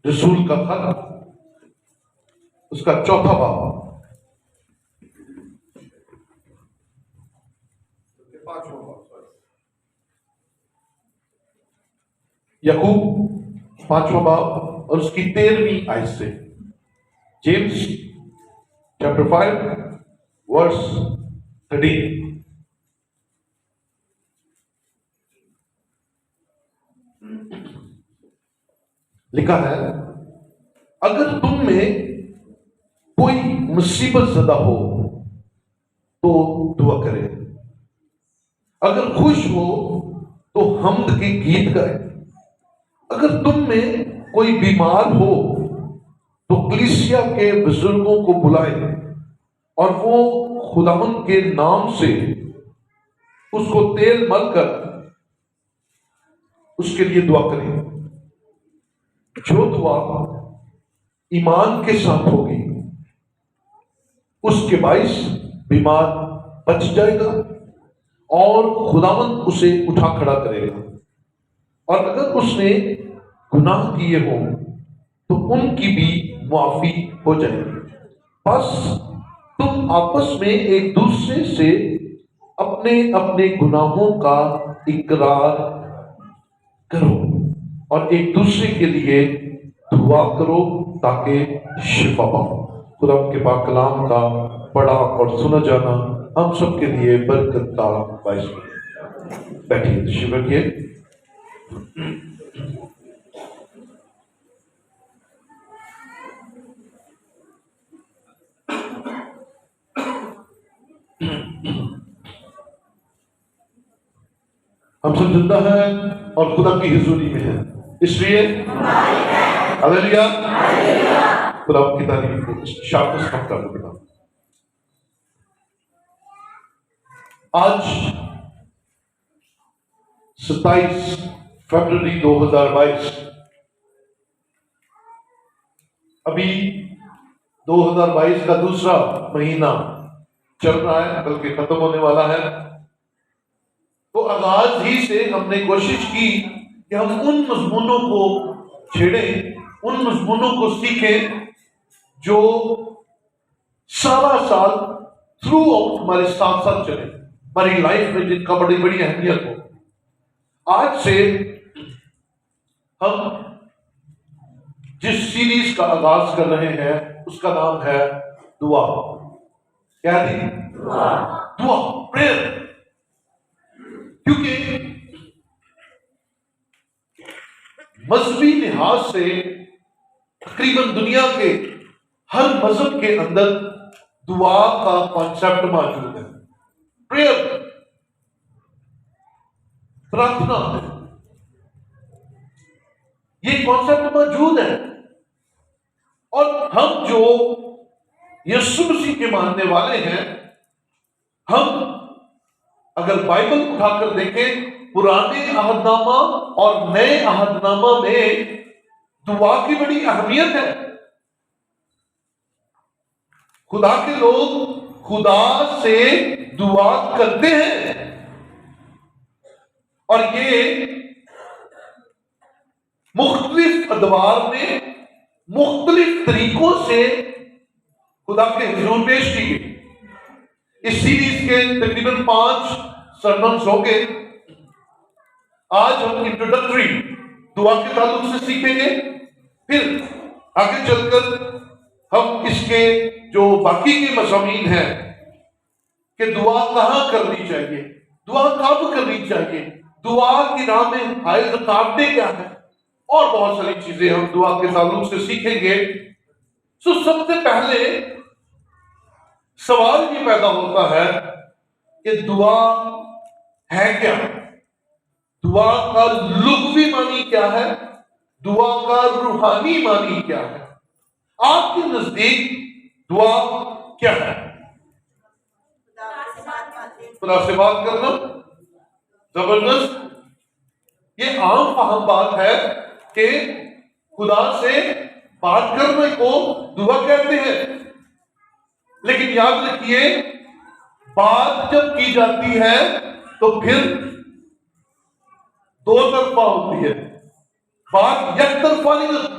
रसूल का खत, उसका 4था बाब, 5वां बाब, याकूब 5वां बाब और उसकी 13वीं आयत से। James chapter 5 verse 13। लिखा है, अगर तुम में कोई मुसीबत ज़दा हो तो दुआ करे, अगर खुश हो तो हम्द के गीत गाए, अगर तुम में कोई बीमार हो तो कलीसिया के बुजुर्गों को बुलाए और वो खुदावन के नाम से उसको तेल मलकर उसके लिए दुआ करें। जो दुआ ईमान के साथ होगी उसके बाइस बीमार बच जाएगा और खुदावन उसे उठा खड़ा करेगा। और अगर उसने गुनाह किए हो तो उनकी भी माफी हो जाएगी। बस तुम आपस में एक दूसरे से अपने अपने गुनाहों का इकरार करो और एक दूसरे के लिए दुआ करो ताकि शिफा पाओ। खुदा के पाक कलाम का पढ़ा और सुना जाना हम सब के लिए बरकत का बायस बने। बैठिए, तशरीफ रखिए। हम सब जिंदा हैं और खुदा की हुजूरी में हैं, इसलिए हालेलुया, खुदा की तारीफ को शाबाश हम कर दो। आज 27 फरवरी 2022, अभी 2022 का दूसरा महीना चल रहा है, बल्कि खत्म होने वाला है। तो आगाज ही से हमने कोशिश की कि हम उन मजमूनों को छेड़ें, उन मजमूनों को सीखें जो सारा साल थ्रू आउट हमारे साथ साथ चले, हमारी लाइफ में जिनका बड़ी बड़ी अहमियत हो। आज से हम जिस सीरीज का आगाज कर रहे हैं उसका नाम है दुआ। क्या थी? दुआ, प्रेयर। क्योंकि मजहबी लिहाज से तकरीबन दुनिया के हर मजहब के अंदर दुआ का कॉन्सेप्ट मौजूद है। प्रेयर, प्रार्थना, ये कॉन्सेप्ट मौजूद है। और हम जो यीशु मसीह के मानने वाले हैं, हम अगर बाइबल उठाकर देखें, पुराने अहदनामा और नए अहदनामा में दुआ की बड़ी अहमियत है। खुदा के लोग खुदा से दुआ करते हैं और ये मुख्तलिफ अदवार में मुख्तलिफ तरीकों से खुदा के हुजूर पेश की गई। इस सीरीज के तकरीबन 5 सरमन्स हो गए। आज हम इंट्रोडक्टरी दुआ के ताल्लुक से सीखेंगे, फिर आगे चलकर हम इसके जो बाकी के मज़ामीन हैं कि दुआ कहाँ करनी चाहिए, दुआ कब करनी चाहिए, दुआ की राह में आए रुकावटें क्या है, और बहुत सारी चीजें हम दुआ के ताल्लुक से सीखेंगे। तो सबसे पहले सवाल ये पैदा होता है कि दुआ है क्या? दुआ का लुग़वी मानी क्या है? दुआ का रूहानी मानी क्या है? आपके नजदीक दुआ क्या है? खुदा से बात करना। जबरदस्त। ये आम फहम बात है कि खुदा से बात करने को दुआ कहते हैं, लेकिन याद रखिए, बात जब की जाती है तो फिर दो तरफा होती है, बात एक तरफा नहीं होती।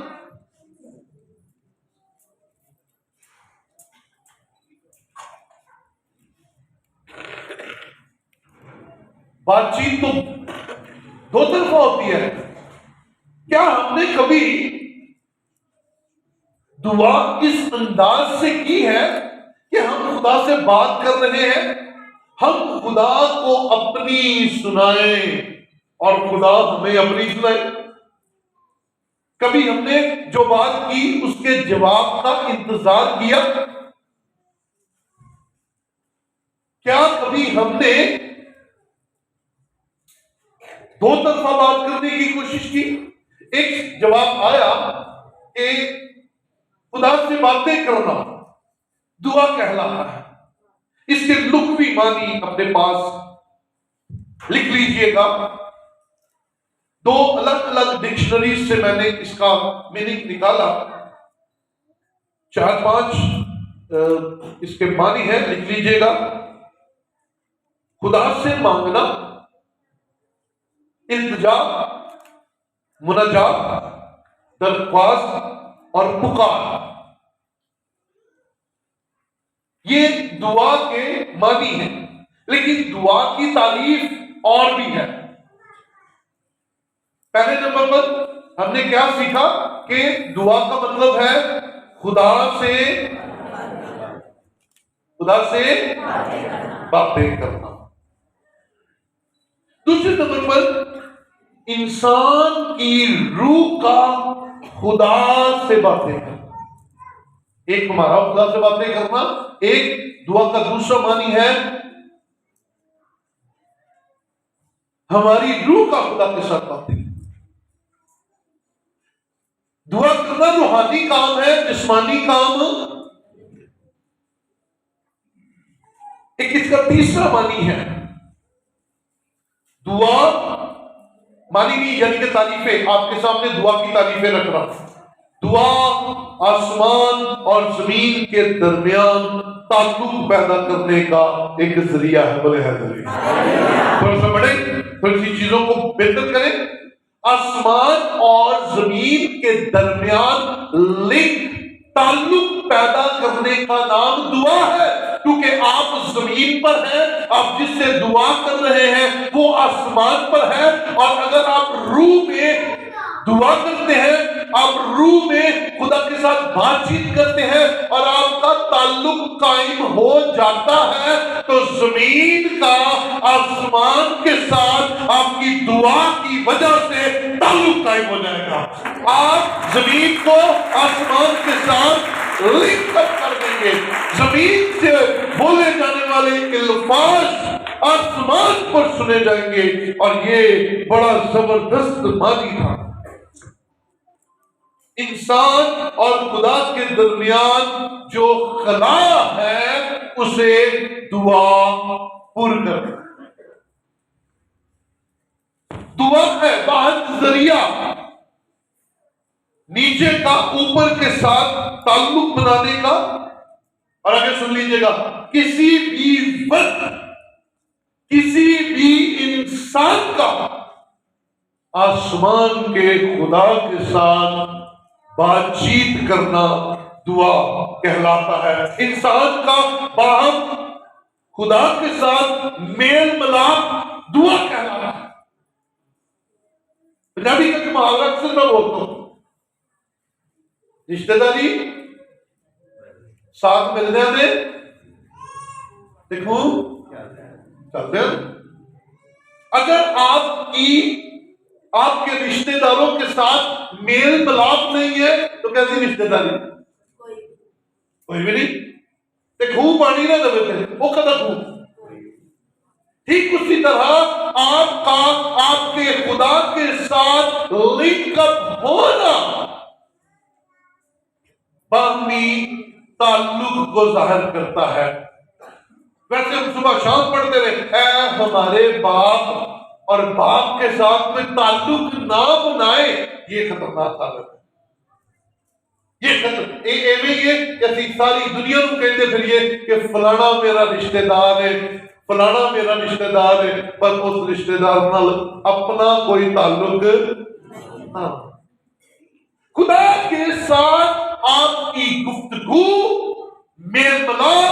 बातचीत तो दो तरफा होती है। क्या हमने कभी दुआ इस अंदाज से की है कि हम खुदा से बात कर रहे हैं, हम खुदा को अपनी सुनाएं और खुदा हमें अपनी सुनाए? कभी हमने जो बात की उसके जवाब का इंतजार किया? क्या कभी हमने दो तरफा बात करने की कोशिश की? एक जवाब आया कि खुदा से बातें करना दुआ कहलाता है। इसके लुग़वी मानी अपने पास लिख लीजिएगा। दो अलग अलग डिक्शनरीज से मैंने इसका मीनिंग निकाला। 4-5 इसके मानी है, लिख लीजिएगा। खुदा से मांगना, इल्तिजा, मुनाजात, दरख्वास्त और पुकार, ये दुआ के मानी है। लेकिन दुआ की तारीफ और भी है। पहले नंबर पर हमने क्या सीखा कि दुआ का मतलब है खुदा से बातें करना। दूसरे नंबर पर इंसान की रूह का खुदा से बातें करना। एक हमारा खुदा से बातें करना, एक दुआ का दूसरा मानी है हमारी रूह का खुदा के साथ बातें। दुआ करना रूहानी काम है, जिस्मानी काम। एक इसका तीसरा मानी है दुआ मानी नहीं, यानी कि तारीफें। आपके सामने दुआ की तारीफें रख रहा हूं। दुआ आसमान और जमीन के दरमियान ताल्लुक पैदा करने का एक जरिया है। बोले है थोड़ा सा बड़े, थोड़ी सी चीजों को बेहतर करें। आसमान और जमीन के दरमियान लिंक, ताल्लुक पैदा करने का नाम दुआ है। क्योंकि आप जमीन पर हैं, आप जिससे दुआ कर रहे हैं वो आसमान पर है। और अगर आप रूह में दुआ करते हैं, आप रूह में खुदा के साथ बातचीत करते हैं और आपका ताल्लुक कायम हो जाता है, तो जमीन का आसमान के साथ आपकी दुआ की वजह से ताल्लुक कायम हो जाएगा। आप जमीन को आसमान के साथ लिंक अप कर देंगे। जमीन से बोले जाने वाले अल्फाज आसमान पर सुने जाएंगे। और ये बड़ा जबरदस्त मानी था। इंसान और खुदा के दरमियान जो खला है उसे दुआ पुर कर। दुआ है वाहिद जरिया नीचे का ऊपर के साथ ताल्लुक बनाने का। और आगे सुन लीजिएगा, किसी भी वक्त किसी भी इंसान का आसमान के खुदा के साथ बातचीत करना दुआ कहलाता है। इंसान का बाहम खुदा के साथ मेल मिलाप दुआ कहलाता है। पंजाबी का मुहावरा अक्सर मैं बोलता हूं, रिश्तेदारी साथ मिलने में देखो चलते हैं। अगर आपके रिश्तेदारों के साथ मेल मिलाप नहीं है तो कैसी रिश्तेदारी? कोई भी नहीं। ते खूब पानी ना दबे वो कदा खूब। ठीक उसी तरह आपके खुदा के साथ लिंकअप होना बाहमी ताल्लुक को जाहिर करता है। वैसे हम सुबह शाम पढ़ते रहे, ऐ हमारे बाप, और बाप के साथ में ताल्लुक ना बनाए, ये खतरनाक हालत है। ये सारी दुनिया को कहते फिर कि फलाना मेरा रिश्तेदार है, फलाना मेरा रिश्तेदार है, पर उस रिश्तेदार नाल अपना कोई ताल्लुक ना। खुदा के साथ आपकी गुफ्तगू, मेल मिलाप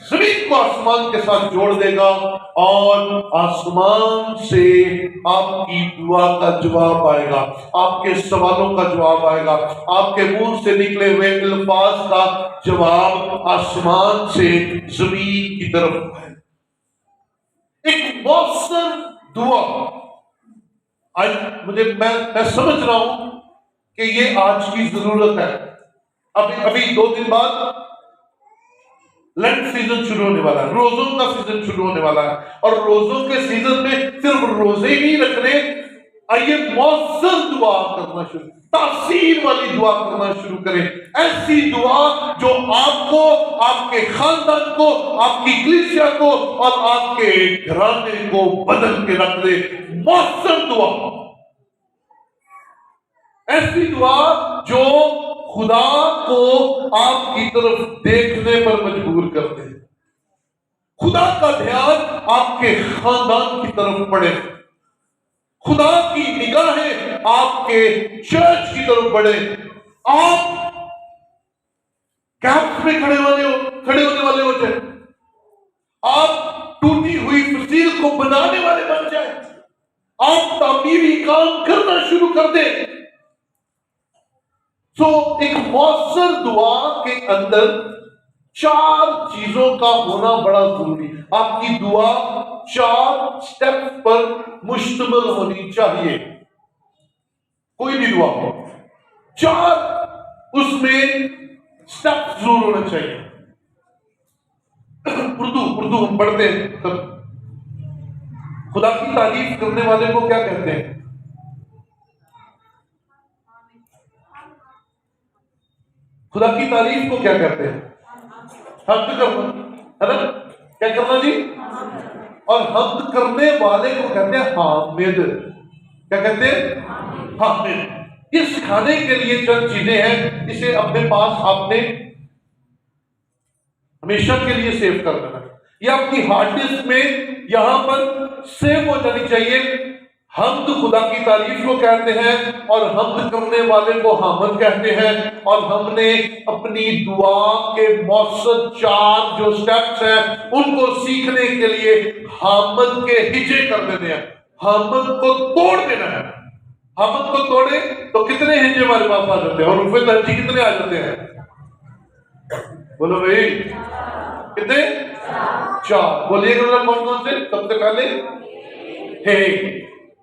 जमीन को आसमान के साथ जोड़ देगा और आसमान से आपकी दुआ का जवाब आएगा, आपके सवालों का जवाब आएगा, आपके मुंह से निकले हुए अल्फाज का जवाब आसमान से जमीन की तरफ आएगा। एक मौसर दुआ। आज मैं समझ रहा हूं कि ये आज की जरूरत है। अभी 2 दिन बाद लेंट सीजन शुरू होने वाला है, रोजों का सीजन शुरू होने वाला है, और रोजों के सीजन में सिर्फ रोजे ही नहीं रखने, आइए मौसर दुआ करना शुरू, तासीर वाली दुआ करना शुरू करें। ऐसी दुआ जो आपको, आपके खानदान को, आपकी कलीसिया को और आपके घराने को बदल के रख दे। मौसर दुआ, ऐसी दुआ जो खुदा को आपकी तरफ देखने पर मजबूर कर दे, खुदा का ध्यान आपके खानदान की तरफ पड़े, खुदा की निगाहें आपके चर्च की तरफ बढ़े, आप कैंप में खड़े होने वाले हो जाए, आप टूटी हुई फसील को बनाने वाले बन जाए, आप तामीरी काम करना शुरू कर दे। एक मौसर दुआ के अंदर 4 चीजों का होना बड़ा जरूरी है। आपकी दुआ 4 स्टेप पर मुश्तमिल होनी चाहिए। कोई भी दुआ हो, 4 उसमें स्टेप जरूर होना चाहिए। उर्दू हम पढ़ते हैं तब। खुदा की तारीफ करने वाले को क्या कहते हैं? खुदा की तारीफ को क्या कहते हैं? हम्द करना, है ना? क्या करना जी? और हम्द करने वाले को कहते हैं हामिद। क्या कहते हैं? हामिद। ये सिखाने के लिए चंद चीजें हैं, इसे अपने पास आपने हमेशा के लिए सेव कर देना। ये आपकी हार्ड डिस्क में यहां पर सेव हो जानी चाहिए। हम्द खुदा की तारीफ को कहते हैं और हम्द करने वाले को हामिद कहते हैं। और हमने अपनी दुआ के मौसर 4 जो स्टेप्स हैं उनको सीखने के लिए हामिद के हिजे कर देने हैं, हामिद को तोड़ देना है। हामिद को तोड़े तो कितने हिजे हमारे पास आ जाते हैं, और रुफे दर्जी कितने आ जाते हैं? बोलो भाई, कितने? 4। बोलिएगा कौन कौन से? सबसे पहले हे,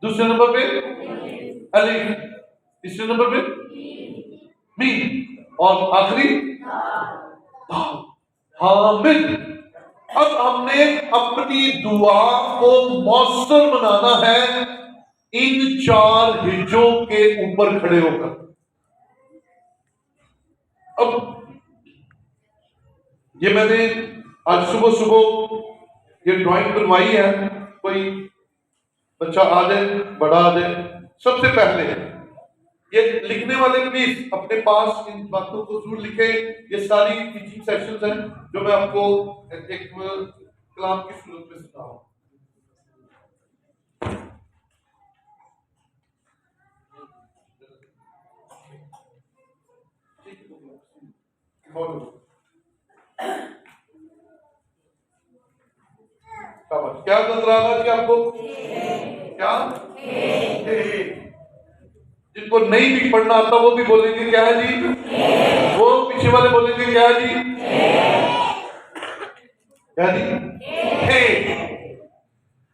दूसरे नंबर पे अलिफ, तीसरे नंबर पे मीम, और आखिरी हामिद। अब हमने अपनी दुआ को मौसर बनाना है इन 4 हिज्जों के ऊपर खड़े होकर। अब ये मैंने आज सुबह ये ड्राइंग बनवाई है। कोई बच्चा आ जाए, बड़ा आ जाए, सबसे पहले ये लिखने वाले प्लीज अपने पास इन बातों को जरूर लिखें। ये सारी टीचिंग सेशंस हैं जो मैं आपको एक कलाम की सूरत में सुना हूं। क्या नजर आ रहा है आपको? क्या? जिनको नहीं भी पढ़ना आता वो भी बोलेंगे क्या है जी? वो पीछे वाले बोलेंगे क्या है जी? क्या जी?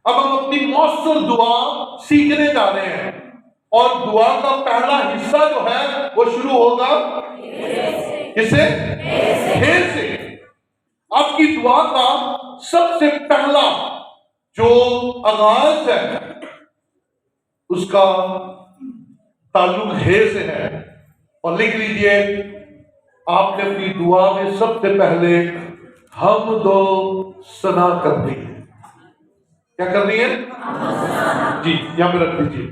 अब हम अपनी मौसर दुआ सीखने जा रहे हैं, और दुआ का पहला हिस्सा जो है वो शुरू होगा किससे? हे से। आपकी दुआ का सबसे पहला जो आगाज है उसका ताल्लुक हे से है। और लिख लीजिए, आपने अपनी दुआ में सबसे पहले हम्दो सना करनी है। क्या करनी है जी? यहां पे रख दीजिए।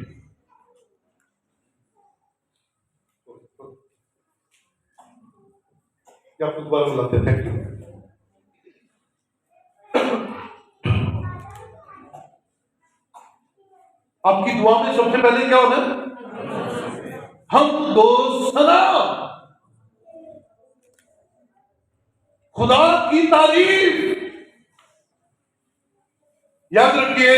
आपको दोबारा बुलाते हैं। Thank you. आपकी दुआ में सबसे पहले क्या होना है? हम्दो सना, खुदा की तारीफ। याद रखिए,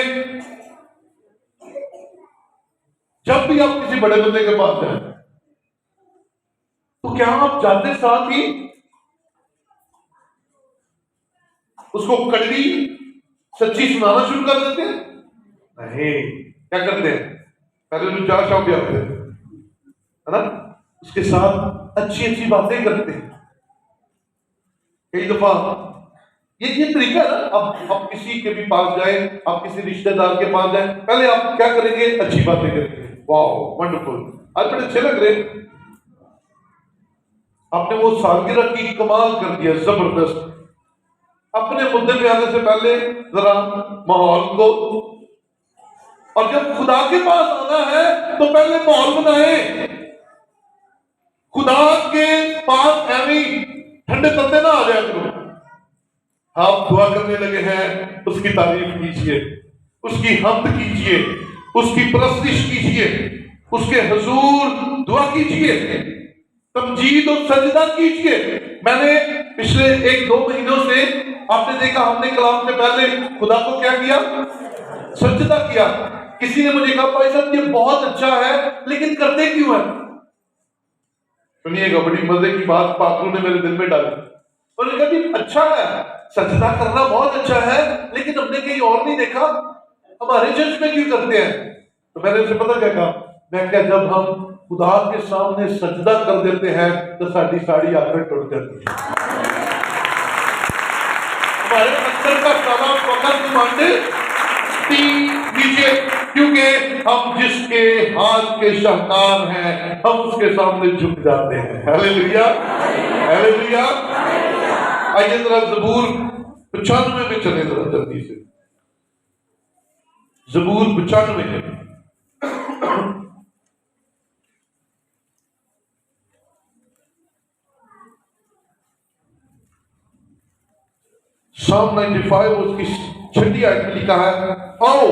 जब भी आप किसी बड़े बंदे के पास जाए तो क्या आप जाते साथ ही उसको कड़वी सच्ची सुनाना शुरू कर देते हैं? नहीं, क्या करते हैं? पहले तो चार शब्द आते हैं, है ना, उसके साथ अच्छी अच्छी बातें करते हैं। कई दफा ये तरीका है ना, अब किसी के भी पास जाए, आप किसी रिश्तेदार के पास जाए, पहले आप क्या करेंगे? अच्छी बातें करेंगे, वाह वंडरफुल, आज बड़े अच्छे लग रहे, आपने वो सालगिरह की कमाल कर दिया, जबरदस्त। अपने मुद्दे पे आने से पहले जरा माहौल को, और जब खुदा के पास आना है तो पहले माहौल बनाए। खुदा के पास ऐवी ठंडे तंदे ना आ जाए करो। आप दुआ करने लगे हैं, उसकी तारीफ कीजिए, उसकी हम्द कीजिए, उसकी परस्तिश कीजिए, उसके हुजूर दुआ कीजिए, तमजीद और सजदा कीजिए। मैंने पिछले 1-2 महीनों से आपने देखा, हमने कलाम से पहले खुदा को क्या किया? सजदा किया। किसी ने मुझे कहा, भाई साहब ये बहुत अच्छा है, लेकिन करते क्यों है? सुनिएगा, बड़ी मजे की बात पात्रों ने मेरे दिल में डाली। उन्होंने कहा कि अच्छा है, सजदा करना बहुत अच्छा है, लेकिन हमने कहीं और नहीं देखा, हमारे चर्च में क्यों करते हैं? तो मैंने उसे पता क्या कहा, मैं क्या, जब हम खुदा के सामने सजदा कर देते हैं तो साड़ी साड़ी आकर टूट जाती है। हमारे अंदर का सारा वक्त मांगे लीजिए, क्योंकि हम जिसके हाथ के शाहकार हैं, हम उसके सामने झुक जाते हैं। Hallelujah, hallelujah. आइए जरा ज़बूर 95 में चले, जरा जल्दी से ज़बूर 95। Psalm 95 उसकी 6ठी आयत में लिखा है, आओ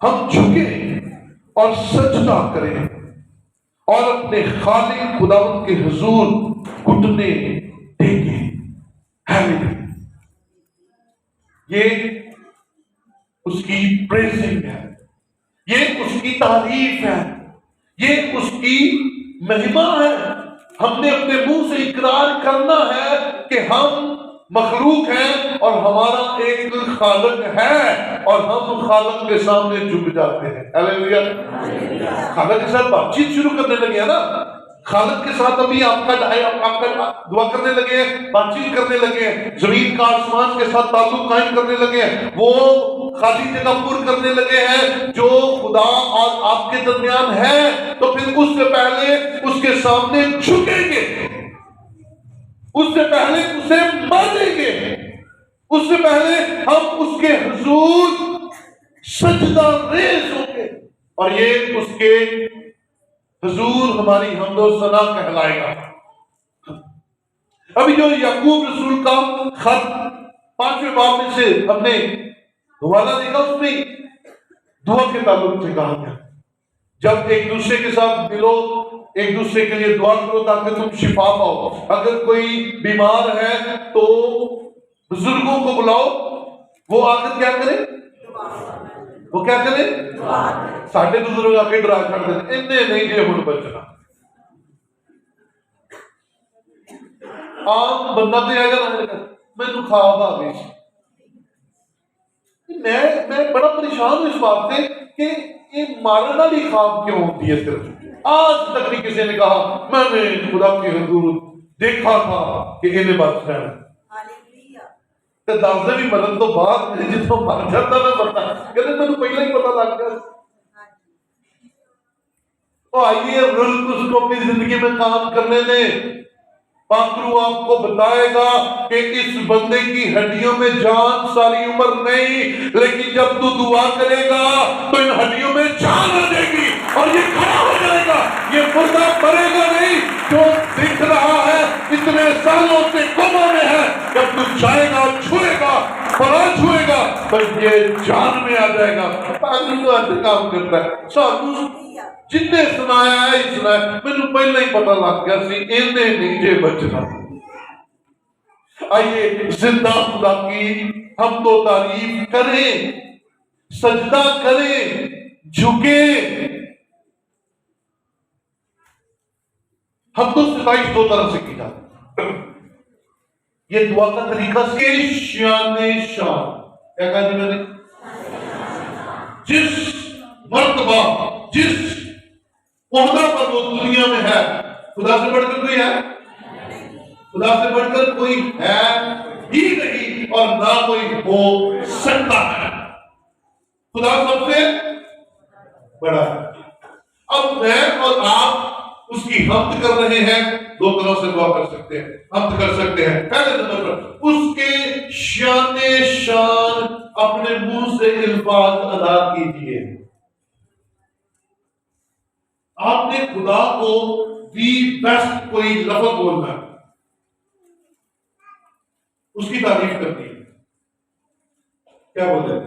हम झुके और सजदा करें और अपने खालिक खुदावंद के हुजूर घुटने टेके। ये उसकी प्रेजिंग है, ये उसकी तारीफ है, ये उसकी महिमा है। हमने अपने मुंह से इकरार करना है कि हम मखलूक हैं और हमारा एक खालिक है, और हम खालिक के सामने झुक जाते हैं। हालेलुया। खालिक के साथ बातचीत शुरू करने लगे हैं ना, खालिक के साथ अभी आपका दुआ करने लगे हैं, बातचीत करने लगे हैं, जमीन का आसमान के साथ ताल्लुक कायम करने लगे हैं, वो खाली जगह पूर्ण करने लगे हैं जो खुदा और आपके दरमियान है। तो फिर उससे पहले उसके सामने झुकेंगे, उससे पहले उसे मानेंगे, उससे पहले हम उसके हुजूर सजदा रेज़ होंगे, और ये उसके हुजूर हमारी हम्दो सना कहलाएगा। अभी जो याकूब रसूल का खत 5वें बाब में से हमने हवाला देखा, उसमें दुआ के ताल्लुक से कहा गया, जब एक दूसरे के साथ मिलो, एक दूसरे के लिए दुआ करो ताकि तुम शिफा पाओ। अगर कोई बीमार है तो बुजुर्गों को बुलाओ, वो आकर क्या करे? वो क्या करे? साढ़े बुजुर्ग आके डरा छड़ देते, इन्ने नहीं जे हुण बचना। आम बंदा तो आएगा, मैनू ख्वाब आ गई, मैं बड़ा परेशान हूं इस बात से कि ये मारने वाली ख्वाब क्यों होती है। सिर्फ आज तक नहीं किसी ने कहा मैंने खुदा के हुजूर देखा था कि इन्हें बात है। तो दसदे भी मरन तो बाद जितों मर जाता ना बंदा, कहते मैंने पहले ही पता लग गया। तो आइए उसको अपनी जिंदगी में काम करने दें। पाखरू आपको बताएगा कि इस बंदे की हड्डियों में जान सारी उम्र नहीं, लेकिन जब तू दुआ करेगा तो इन हड्डियों में जान आ जाएगी और ये खड़ा हो जाएगा। ये मुर्दा मरेगा नहीं, जो दिख रहा है इतने सालों से कोमा में है, जब तू जाएगा छुएगा, परा छुएगा तो ये जान में आ जाएगा। पाखरू तो ऐसे काम करता है। साधु जिन्ने सुनाया है सुनाया, मैंने पहले ही पता लग गया सी इन्ने नहीं जे बचना। आइए जिंदा खुदा की हम तो तारीफ करें, सजदा करें, झुके। हम तो सिताइश दो तरफ से की जाती है। ये दुआ का तरीका से शाने शान, क्या कहा जी मैंने? जिस मर्तबा, जिस ओहदा पर वो दुनिया में है, खुदा से बढ़कर कोई है? खुदा से बढ़कर कोई है ही नहीं और ना कोई हो सकता है। खुदा सबसे बड़ा है। अब मैं और आप उसकी हम्द कर रहे हैं, दो तरह से दुआ कर सकते हैं, हम्द कर सकते हैं। पहले नंबर पर उसके शाने शान अपने मुंह से इल्फाज अदा कीजिए। आपने खुदा को दी बेस्ट कोई लफ्ज बोलना है, उसकी तारीफ करनी है। क्या बोलते हैं?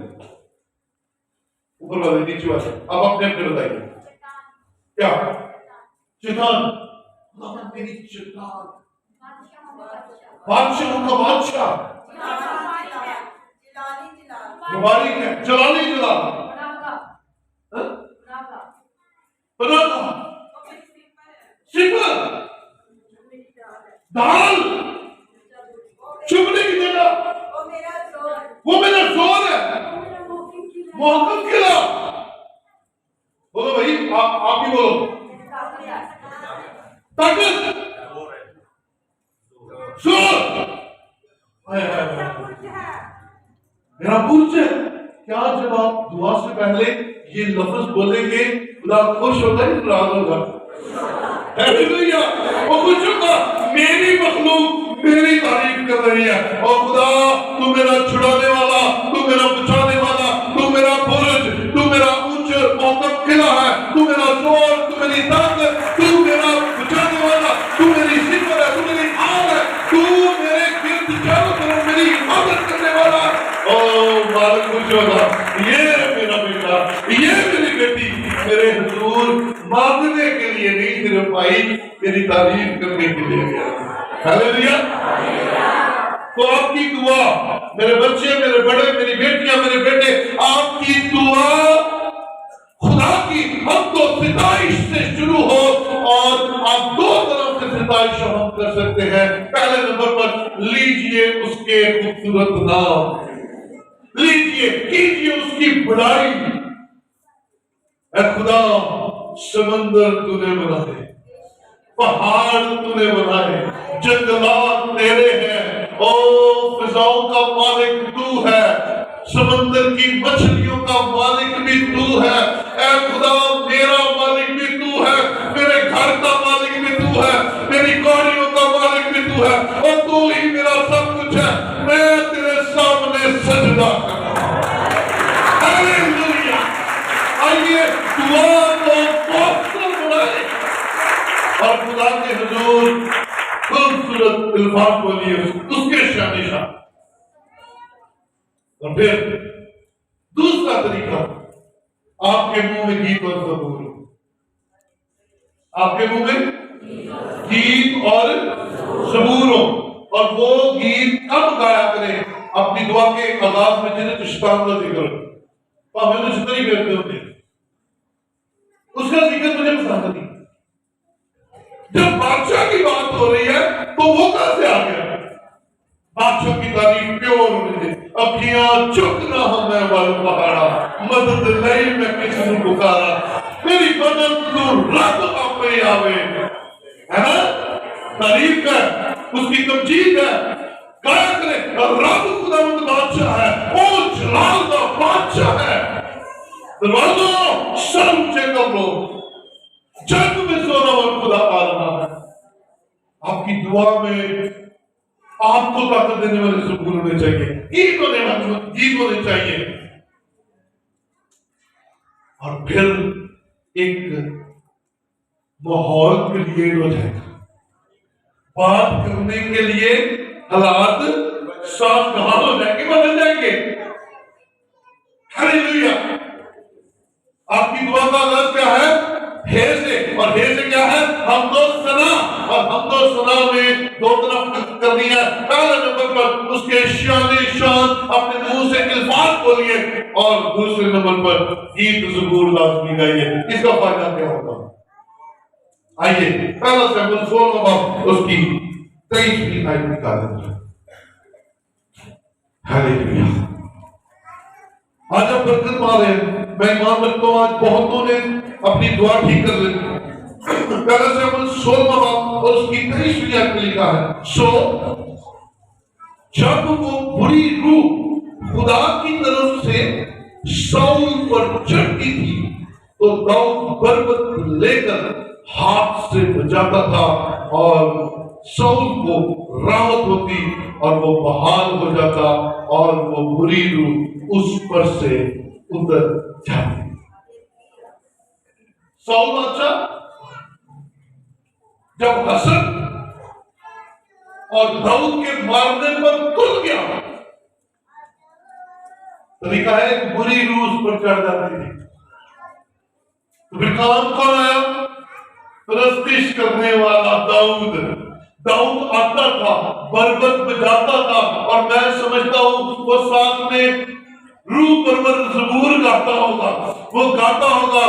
ऊपर वाले, नीचे वाले, अब अपने अपने बताइए। क्या? शैतान, मेरी शैतान, बादशाह का बादशाह, मुबारक है, जलाली जला, बनाना, सिपर, दाल, चुभने की जगह, वो मेरा जोर है, मोहकम किला। बोलो भाई, आप ही बोलो। ताकत, जोर, मेरा पुरुष है। क्या जब आप दुआ से पहले ये लफ्ज बोलेंगे, खुदा खुश होगा या नाराज होगा? हालेलुया, वो खुश होगा। मेरी मखलूक मेरी तारीफ कर रही है, और खुदा तू मेरा छुड़ाने वाला, तू मेरा बचाने वाला, तू मेरा बुर्ज, तू मेरा ऊंच मोहकम किला है, तू मेरा जोर, तू मेरी ताकत, तू मेरा बचाने वाला, तू मेरी सिफर है, तू मेरी आग है, तू मेरे गिर्द चारों तरफ मेरी हिफाजत करने वाला। ओ मालिक खुश होगा। ये मेरा बेटा, ये मेरी बेटी मेरे हुजूर मांगने के लिए नहीं सिर्फ आई, मेरी तारीफ करने के लिए गया। हालेलुया। तो आपकी दुआ, मेरे बच्चे, मेरे बड़े, मेरी बेटियां, मेरे बेटे, आपकी दुआ खुदा की हम तो सिताइश से शुरू हो, और आप दो तरफ से सिताइश हम कर सकते हैं। पहले नंबर पर लीजिए उसके खूबसूरत नाम, लीजिए, कीजिए उसकी बड़ाई। ऐ खुदा, समंदर तूने बनाए, पहाड़ तूने बनाए, जंगलात तेरे हैं। ओ फिजाओं का मालिक तू है, समंदर की मछलियों का मालिक भी तू है। ऐ खुदा, मेरा मालिक भी तू है, मेरे घर का मालिक भी तू है, मेरी कौड़ियों का मालिक भी तू है, और तू ही मेरा सब कुछ है। मैं तेरे सामने सजदा करता हूं। हालेलुया। आइए दुआ को पवित्र बनाए और खुदा के हुजूर खूबसूरत इल्फाज बोलिए, उसके शान शान। और फिर दूसरा तरीका, आपके मुंह में गीत और ज़बूर, आपके मुंह में गीत और ज़बूर हो, और वो गीत कब गाया करें? अपनी दुआ के आगाज में, जिन्हें शैतान का जिक्र भावे तो जितनी करते होते, उसका जिक्र मुझे पसंद नहीं। जब बादशाह की बात हो रही है तो वो कहां से आ गया? बादशाह की तारीफ प्योर मुझे, अखियां चुक ना हमें वाल पहाड़ा, मदद लई मैं किसी ने पुकारा, मेरी मदद तू रब आपे आवे। है ना? तारीफ है, उसकी तमजीद है, गाया करे, रब खुदावंद बादशाह है, ओ जलाल का बादशाह है। दरवाजों सर ऊंचे कर लो, जग में जोरावर खुदा आ रहा है। आपकी दुआ में आपको ताकत देने वाले ज़बूर होने चाहिए, गीत होने चाहिए। और फिर एक माहौल क्रिएट हो जाएगा, बात करने के लिए हालात सावधान हो जाएंगे, बदल जाएंगे। हालेलुया। आपकी दुआ का आगाज क्या है? हे से, और हे से क्या है? हम तो सना, और हम तो सना में दो तरफ करनी है। पहले नंबर पर उसके शान शान अपने मुंह से इल्फाज बोलिए, और और दूसरे नंबर पर गीत ज़बूर लाज़मी गाइए। इसका फायदा क्या होगा? आइए पहला सैमुएल 16वां बाब उसकी 23वीं आयत निकालें। हालेलुया। आज हम बरकत पा रहे हैं। मैं मान रखता हूं आज बहुतों ने अपनी दुआ ठीक कर ली। पहला सैमुएल 16वां बाब और उसकी 23वीं आयत में लिखा है, सो जब वो बुरी रूह खुदा की तरफ से शाऊल पर चढ़ती थी तो दाऊद बरबत लेकर हाथ से बजाता था और शाऊल को राहत होती और वो बहाल हो जाता और वो बुरी रूह उस पर से उतर जाती। शाऊल बादशाह जब हसन और दाऊद के मारने पर तुल गया तो लिखा है बुरी रूह उस पर चढ़ जाती थी। तो फिर काम कौन आया? प्रस्तिश करने वाला दाऊद। दाऊद आता था, बरबत बजाता था और मैं समझता हूं वो साथ में रूह परवर ज़बूर गाता होगा। वो गाता होगा,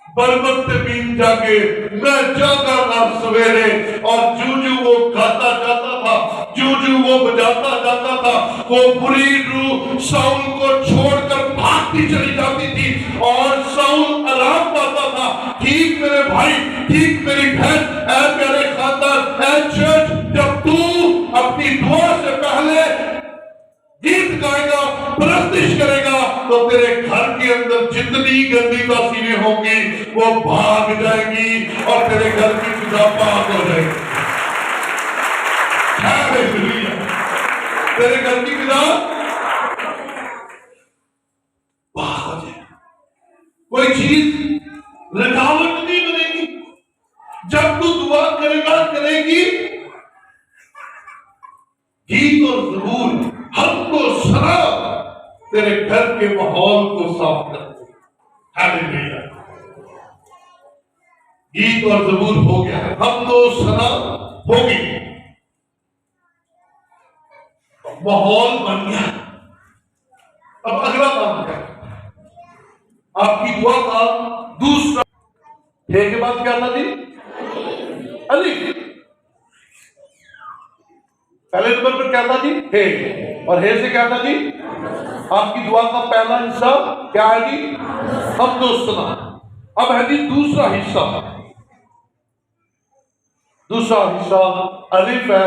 बरबत से बीन जाके मैं जागा ना सवेरे, और जू वो गाता जाता था, जू वो बजाता जाता था, वो बुरी रूह शाऊल को छोड़कर भागती चली जाती थी और शाऊल आराम पाता था। ठीक मेरे भाई, ठीक मेरी बहन, ऐ प्यारे खानदान, ऐ चर्च, जब तू अपनी दुआ से पहले गीत गाएगा, प्रस्तिश करेगा, तो तेरे घर के अंदर जितनी गंदी तासीरें होंगी वो भाग जाएंगी और तेरे घर की फिजा पाक हो जाएगी। तेरे घर की फिजा पाक हो जाएगी। कोई चीज रुकावट नहीं बनेगी। जब तू दुआ करेगा, करेगी, गीत और ज़बूर हमको सना तेरे घर के माहौल को साफ करते। हालेलुया। गीत और ज़बूर हो गया है, हम तो सना होगी, माहौल बन गया। अब अगला काम क्या? आपकी दुआ का दूसरा हे के बाद क्या था जी? अली। पहले नंबर पर क्या था जी? हे। और हे से क्या था जी? आपकी दुआ का पहला हिस्सा क्या है जी? हमदोसना। अब है जी दूसरा हिस्सा। दूसरा हिस्सा अलिफ है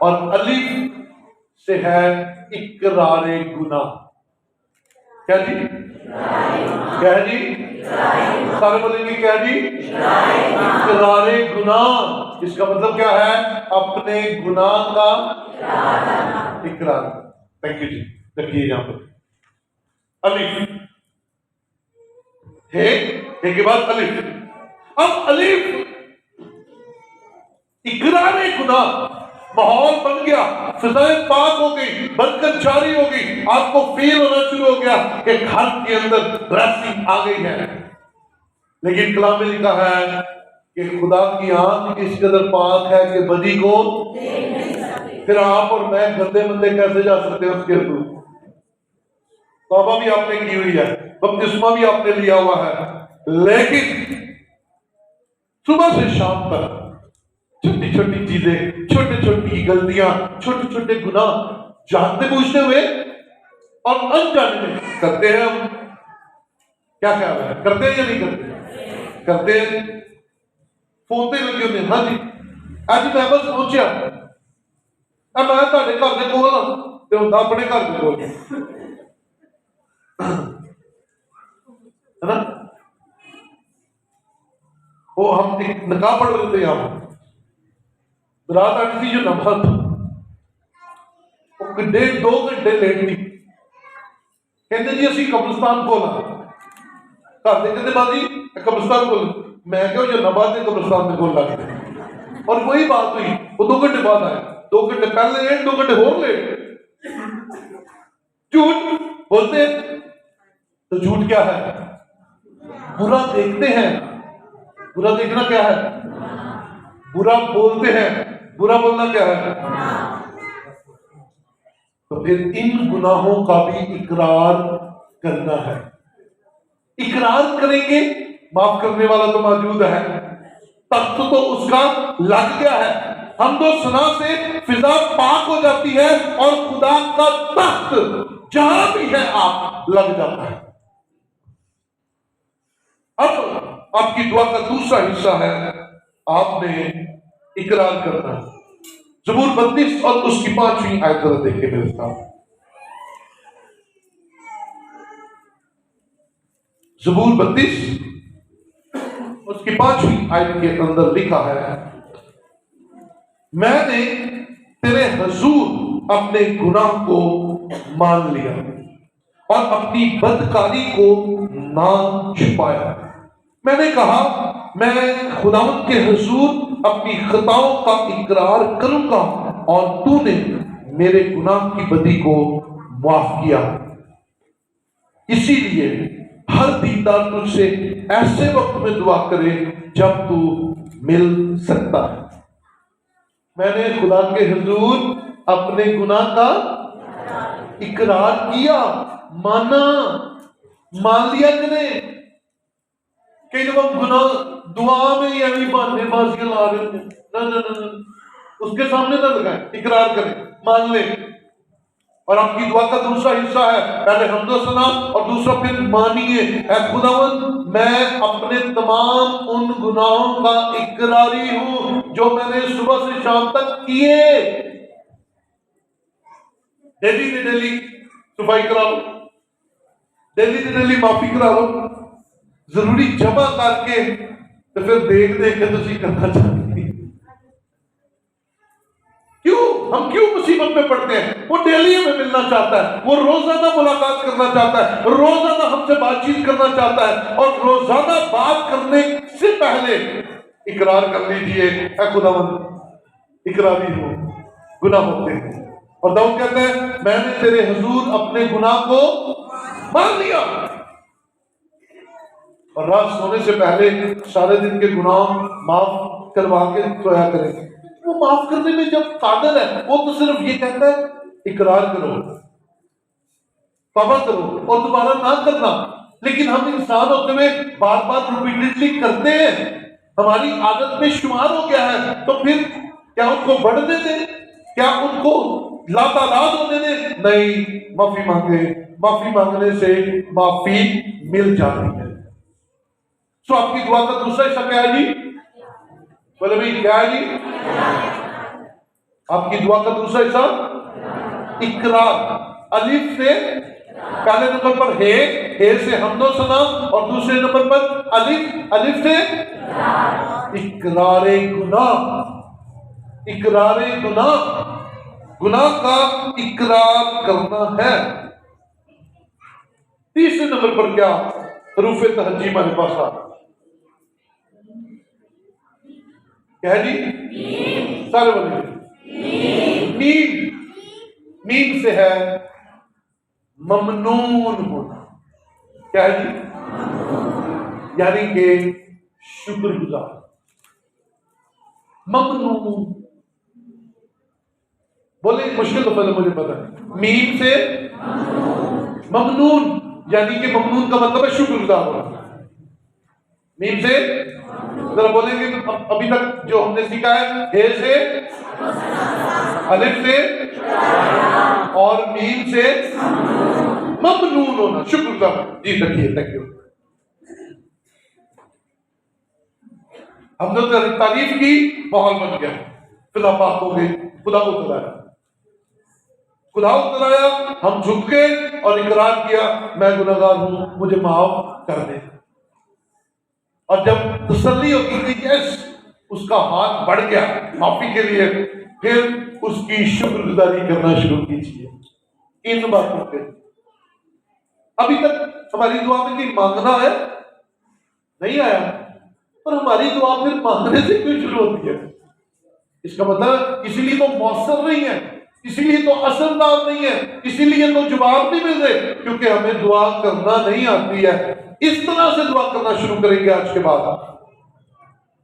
और अलिफ से है इकरारे गुनाह। क्या जी? क्या है जी? सारे बोलेंगे क्या जी? इकरारे गुनाह। इसका मतलब क्या है? अपने गुनाह का इकरार। थैंक यू जी। रखिए यहां पर अलिफ। हे के बाद अलिफ। अब अलिफ इकरारे गुनाह, माहौल बन गया, फिजाएं पाक हो गई, बरकत जारी हो गई। आपको फील होना शुरू हो गया कि घर के अंदर ब्लेसिंग आ गई है। लेकिन कलाम में लिखा है कि खुदा की आंख इस कदर पाक है कि बदी को फिर आप और मैं गंदे बंदे कैसे जा सकते हैं उसके थ्रू? तौबा भी आपने की हुई है, बपतिस्मा भी आपने लिया हुआ है, लेकिन सुबह से शाम तक छोटी छोटी चीजें, छोटी छोटी गलतियां, छोटे छोटे गुनाह जानते बूझते हुए और अनजाने में करते हैं। हम क्या ख्याल है, करते हैं या नहीं करते? करते हैं। फोन पे लगे होते हैं, हाँ जी आज मैं बस पहुंचा, अब मैं ਤੁਹਾਡੇ घर के कोल हाँ ते हुंदा अपने घर के कोल है ना। वो हम एक निकाह पढ़ रहे थे यहाँ, रात आती थी जो नमाज, वो 1.5-2 घंटे लेट नहीं, कहते जी असं कब्रिस्तान को घर के कहते बाजी कब्रिस्तान को, मैं क्यों जो नमाज के कब्रिस्तान के कोल लग गए। और वही बात हुई, वो 2 घंटे बाद आए, 2 घंटे पहले लेट, 2 घंटे और लेट। झूठ बोलते हैं तो झूठ क्या है? बुरा देखते हैं। बुरा देखना क्या है? बुरा बोलते हैं। बुरा बोलना क्या है? तो फिर इन गुनाहों का भी इकरार करना है। इकरार करेंगे, माफ करने वाला तो मौजूद है, तख्त तो उसका लग गया है। हम तो सना से फिजा पाक हो जाती है और खुदा का तख्त जहां भी है आप लग जाता है। अब आपकी दुआ का दूसरा हिस्सा है, आपने इकरार करना है। ज़बूर 32 और उसकी 5वीं आयत जरा देखिए मेरे साथ। ज़बूर 32 उसकी 5वीं आयत के अंदर लिखा है, मैंने तेरे हुजूर अपने गुनाह को मान लिया और अपनी बदकारी को ना छुपाया। मैंने कहा मैं खुदावंद के हुजूर अपनी खताओं का इकरार करूंगा और तूने मेरे गुनाह की बदी को माफ किया। इसीलिए हर दीनदार तुझसे ऐसे वक्त में दुआ करे जब तू मिल सकता है। मैंने खुदा के हुजूर अपने गुनाह का इकरार किया, माना, मान लिया कि नहीं। कई दफा गुनाह दुआ में ही अभी बहानेबाजियां ला रहे होते हैं। ना, उसके सामने ना लगाए, इकरार करें, मान ले। और आपकी दुआ का दूसरा हिस्सा है, पहले हमदो सना और दूसरा फिर मानिए, ऐ खुदावंद मैं अपने तमाम उन गुनाहों का इकरारी हूं जो मैंने सुबह से शाम तक किए। डेली सफाई करा लो, डेली माफी करा लो, जरूरी जमा करके तो फिर देख के तुम करना चाहते। हम क्यों मुसीबत में पड़ते हैं? वो डेली हमें मिलना चाहता है, वो रोजाना मुलाकात करना चाहता है, रोजाना हमसे बातचीत करना चाहता है। और रोजाना बात करने से पहले इकरार कर लीजिए, ऐ खुदावंद इकरारी हो, गुनाह होते हैं। और दाऊद कहते हैं मैंने तेरे हुजूर अपने गुनाह को मान लिया। और रात सोने से पहले सारे दिन के गुनाह माफ करवा के सोया करें। वो माफ करने में जब कादर है, वो तो सिर्फ ये कहता है इकरार करो, तौबा करो और दोबारा ना करना। लेकिन हम इंसान होते हुए बार बार रिपीटेडली करते हैं, हमारी आदत में शुमार हो गया है। तो फिर क्या उनको बढ़ने दें? क्या उनको लातादाद होने दें? नहीं, माफी मांगे, माफी मांगने से माफी मिल जाती है। तो आपकी दुआ का दूसरा हिस्सा क्या है जी? बोले भाई क्या है जी? आपकी दुआ का दूसरा हिस्सा इकरार। अलिफ से पहले नंबर पर हे से हमदो सना और दूसरे नंबर पर अलिफ से इकरारे गुनाह। इकरारे गुनाह, गुनाह का इकरार करना है। तीसरे नंबर पर क्या? रूफे तहज्जी हमारे पास आ क्या है जी? सारे बोलिए। मीम से है ममनून होना। क्या है जी? यानी कि शुक्रगुजार। ममनून बोले मुश्किल तो पहले मुझे पता है। मीम से ममनून यानी कि ममनून का मतलब है शुक्रगुजार होना। मीम से जरा बोलेंगे अभी तक जो हमने सीखा है, हे से, अलिफ से और मीम से ममनून होना, शुक्रगुजार। जी रखिए, थैंक यू। हमने तो तारीफ की, माहौल बन गया, खुदा पाक हो गई, खुदा उतराया, खुदा उतराया, हम झुक गए और इकरार किया मैं गुनहगार हूं, मुझे माफ कर दे। और जब तसल्ली होगी कि यस उसका हाथ बढ़ गया माफी के लिए, फिर उसकी शुक्रगुजारी करना शुरू कीजिए इन बातों पे। अभी तक हमारी दुआ में कोई मांगना है नहीं आया, पर हमारी दुआ फिर मांगने से क्यों शुरू होती है? इसका मतलब इसीलिए तो मौसर नहीं है, इसीलिए तो असरदार नहीं है, इसीलिए तो जवाब नहीं मिल रहे, क्योंकि हमें दुआ करना नहीं आती है। इस तरह से दुआ करना शुरू करेंगे आज के बाद।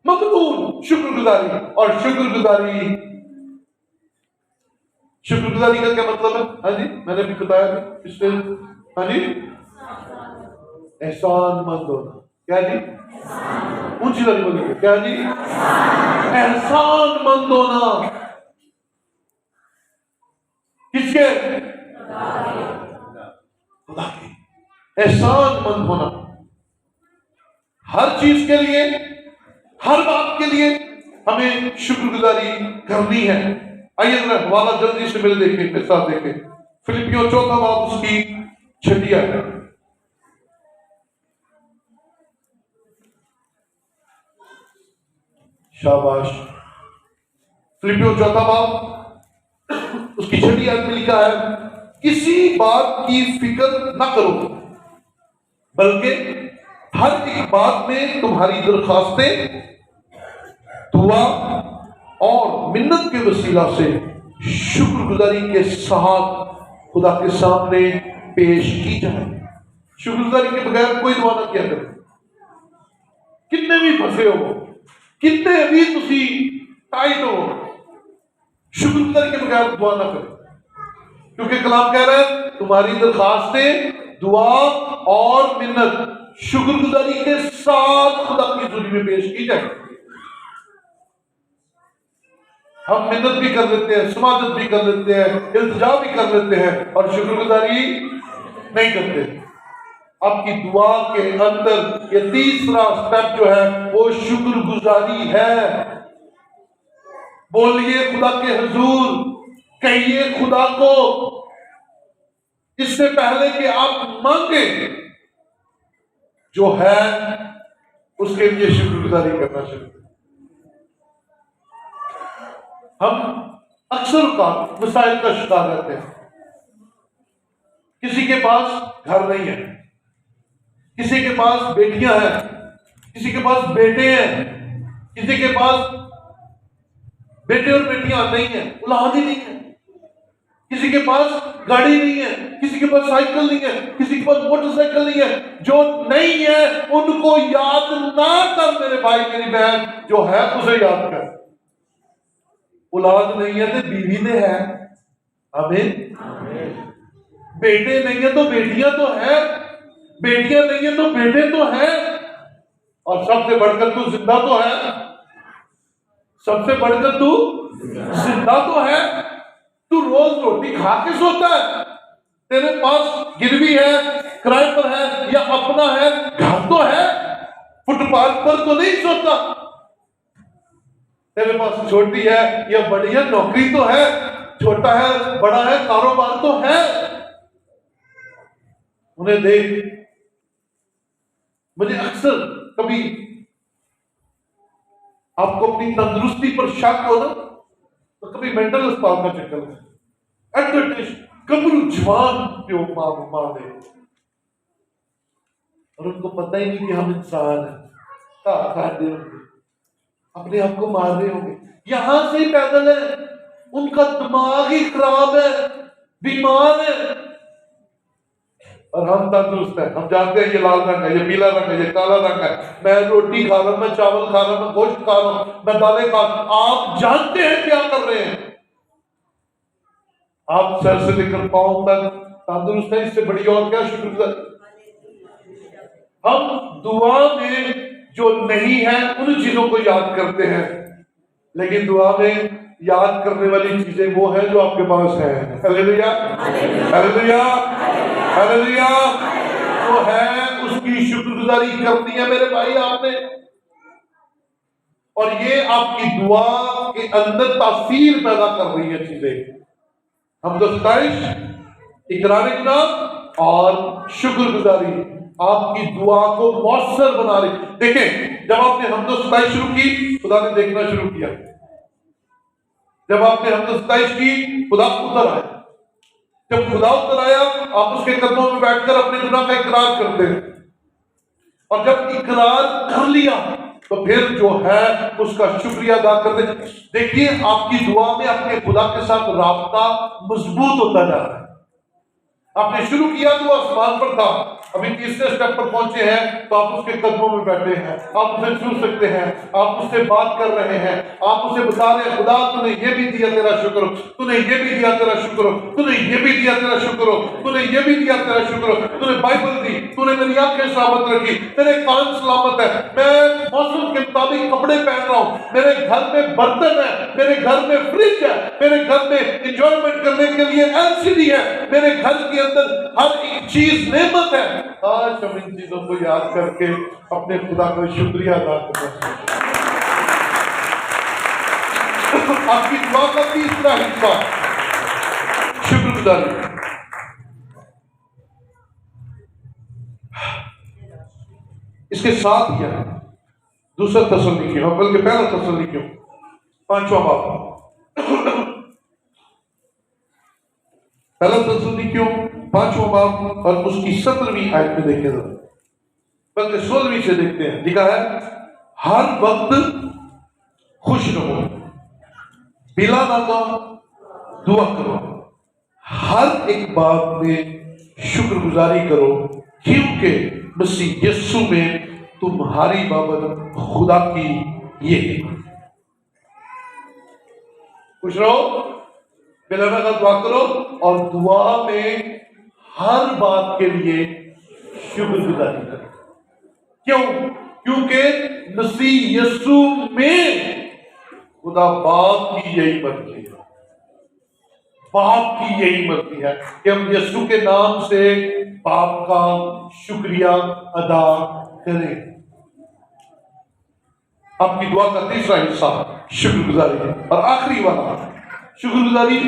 मकबूल शुक्रगुजारी। और शुक्रगुजारी का क्या मतलब है? हाँ जी, मैंने भी बताया पिछले। हाँ जी, एहसानमंद होना। क्या जी? ऊंची वाली बोलिए, क्या जी? एहसानमंद होना। किसके? खुदा के। एहसानमंद होना हर चीज के लिए, हर बात के लिए हमें शुक्रगुजारी करनी है। आइए जरा हवाला जल्दी से मेरे देखें, मेरे साथ देखें। फिलिपियों 4 बाब उसकी 6 आयत। शाबाश। फिलिपियों 4 बाब उसकी 6 आयत में लिखा है, किसी बात की फिक्र न करो, बल्कि हर एक बात में तुम्हारी दरखास्तें दुआ और मिन्नत के वसीला से शुक्रगुजारी के साथ खुदा के सामने पेश की जाए। शुक्रगुजारी के बगैर कोई दुआ ना किया करे। कितने भी फंसे हो, कितने भी तुसी टाइट हो, शुक्रगुजारी के बगैर दुआ ना करो, क्योंकि कलाम कह रहा है तुम्हारी दरखास्तें दुआ और मिन्नत शुक्रगुजारी के साथ खुदा की हुजूरी में पेश की जाए। हम मिन्नत भी कर लेते हैं, समाजत भी कर लेते हैं, इल्तिजा भी कर लेते हैं और शुक्रगुजारी नहीं करते। आपकी दुआ के अंदर ये तीसरा स्टेप जो है वो शुक्रगुजारी है। बोलिए खुदा के हुजूर, कहिए खुदा को, इससे पहले कि आप मांगे, जो है उसके लिए शुक्रगुजारी करना शुरू। हम अक्सर का मसाइल का शिकार रहते हैं। किसी के पास घर नहीं है, किसी के पास बेटियां हैं, किसी के पास बेटे हैं, किसी के पास बेटे और बेटियां नहीं है, औलाद ही नहीं है, किसी के पास गाड़ी नहीं है, किसी के पास साइकिल नहीं है, किसी के पास मोटरसाइकिल नहीं है। जो नहीं है उनको याद ना कर मेरे भाई मेरी बहन, जो है उसे याद कर। औलाद नहीं है तो बीवी ने है, आमीन। बेटे नहीं है तो बेटियां तो है, बेटियां नहीं है तो बेटे तो है, और सबसे बढ़कर तू जिंदा तो है, सबसे बढ़कर तू जिंदा तो है। तू रोज रोटी खा के सोता है, तेरे पास गिरवी है, किराए पर है या अपना है, घर तो है, फुटपाथ पर तो नहीं सोता। तेरे पास छोटी है या बड़ी है, नौकरी तो है, छोटा है बड़ा है, कारोबार तो है। उन्हें देख, मुझे अक्सर कभी आपको अपनी तंदुरुस्ती पर शक हो ना, तो कभी मेंटल अस्पताल का चक्कर है। कबरू जवान प्यो मां दे, और उनको पता ही नहीं कि हम इंसान हैं। खाते होंगे, अपने आप को मार रहे होंगे, यहां से ही पैदल है, उनका दिमाग ही खराब है, बीमार है, और हम तंदुरुस्त है। हम जानते हैं ये लाल रंग है, ये पीला रंग है, ये काला रंग है, मैं रोटी खा रहा हूं, मैं चावल खा रहा हूं, मैं गोश्त खा रहा हूं, मैं दालें खा रहा हूं। आप जानते हैं क्या कर रहे हैं। आप सर से लेकर पांव तक तंदुरुस्त है, इससे बड़ी और क्या शुक्रगुजार। हम दुआ में जो नहीं है उन चीजों को याद करते हैं, लेकिन दुआ में याद करने वाली चीजें वो है जो आपके पास है। Hallelujah, hallelujah, hallelujah. वो है उसकी शुक्रगुजारी करनी है मेरे भाई आपने, और ये आपकी दुआ के अंदर तासीर पैदा कर रही है चीजें। हम तो सताइश, इकरार गुनाह और शुक्रगुजारी आपकी दुआ को मौसर बना रही। देखें, जब आपने हमदो सताइश शुरू की, खुदा ने देखना शुरू किया। जब आपने हमदो सताइश की, खुदा उतर आया। जब खुदा उतर आया, आप उसके कदमों में बैठकर अपने गुनाह का इकरार करते हैं, और जब इकरार कर लिया तो फिर जो है उसका शुक्रिया अदा करते। देखिए, आपकी दुआ में अपने खुदा के साथ राब्ता मजबूत होता जा रहा है। आपने शुरू किया तो आसमान पर था, अभी तीसरे स्टेप पर पहुंचे हैं तो आप उसके कदमों में बैठे हैं, आप उसे छू सकते हैं, आप उससे बात कर रहे हैं, आप उसे बता रहे हैं खुदा तूने ये भी दिया तेरा शुक्र, तूने ये भी दिया तेरा शुक्र, तूने ये भी दिया तेरा शुक्र, तूने ये भी दिया तेरा शुक्र, तूने बाइबल दी, तूने मेरी आंखें सलामत रखी, तेरे कान सलामत है, मैं मौसम के मुताबिक कपड़े पहन रहा हूँ, मेरे घर में बर्तन है, मेरे घर में फ्रिज है, मेरे घर में एंजॉयमेंट करने के लिए एलसीडी है, मेरे घर के अंदर हर एक चीज नेमत है। आज हम इन चीजों को याद करके अपने खुदा का शुक्रिया अदा करना चाहिए। आपकी दुआ का तीसरा हिस्सा शुक्रगुजारी। इसके साथ ही है दूसरा तसल्लीकियों, बल्कि पहला तसल्लीकियों 5वां बाब, पहला तसल्लीकियों 5वां बाब और उसकी 17वीं आयत में देखें, बल्कि 16वीं से देखते हैं। लिखा है हर वक्त खुश रहो, बिला नागा दुआ करो, हर एक बात में शुक्रगुजारी करो, क्योंकि मसीह यीशु में तुम्हारी बाबत खुदा की ये खुश रहो, बिला नागा दुआ करो, और दुआ में हर बात के लिए शुक्रगुजारी करो। क्यों? क्योंकि मसीह यीशु में खुदा बाप की यही मर्जी है, बाप की यही मर्जी है कि हम यीशु के नाम से बाप का शुक्रिया अदा करें। आपकी दुआ का तीसरा हिस्सा शुक्रगुजारी है, और आखिरी वाला शुक्रगुजारी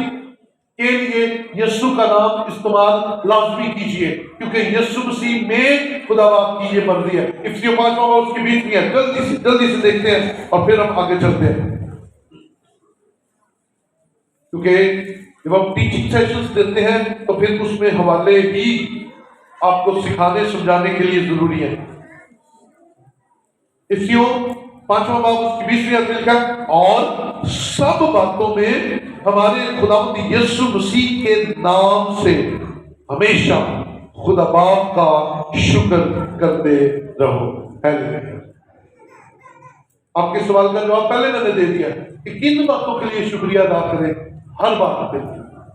के लिए यीशु का नाम इस्तेमाल लाजमी कीजिए, क्योंकि यीशु मसीह में खुदा बाप की ये मर्जी है। इफ्तियों 5वां बाब उसके बीच में है, जल्दी से देखते हैं और फिर हम आगे चलते हैं, क्योंकि जब हम टीचिंग सेशंस देते हैं तो फिर उसमें हवाले भी आपको सिखाने समझाने के लिए जरूरी है। इफ्तियों 5वां बाब उसकी 20वीं आयत में लिखा है, और सब बातों में हमारे खुदावंद यीशु मसीह के नाम से हमेशा खुदा बाप का शुक्र करते रहो। हालेलुया। आपके सवाल का जवाब पहले मैंने दे दिया कि किन बातों के लिए शुक्रिया अदा करें, हर बात पे,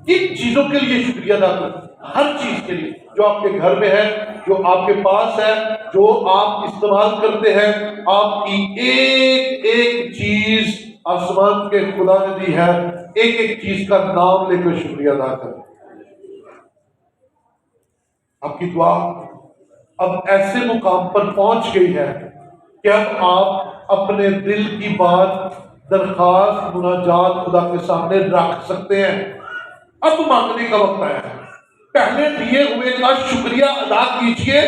किन चीजों के लिए शुक्रिया अदा करें, हर चीज के लिए जो आपके घर में है, जो आपके पास है, जो आप इस्तेमाल करते हैं, आपकी एक एक चीज आसमान के खुदा ने दी है, एक एक चीज का नाम लेकर शुक्रिया अदा करें। आपकी दुआ अब ऐसे मुकाम पर पहुंच गई है कि अब आप अपने दिल की बात, दरखास्त, मुनाजात खुदा के सामने रख सकते हैं। अब मांगने का वक्त आया है। पहले दिए हुए का शुक्रिया अदा कीजिए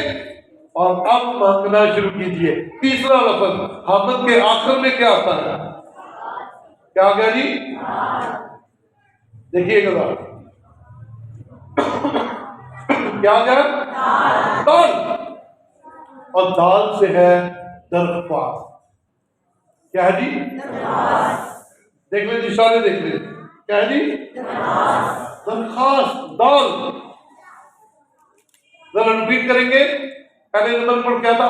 और अब मांगना शुरू कीजिए। तीसरा लफ्ज हामद के आखिर में क्या आता है? क्या आ गया जी? देखिएगा क्या आ गया? दाल। और दाल से है दरख्वास्त। क्या है जी? देख ले जी, सारे देख ले। क्या है जी? दरख्वास्त, दाल। जरा रिपीट करेंगे। पहले नंबर पर क्या था?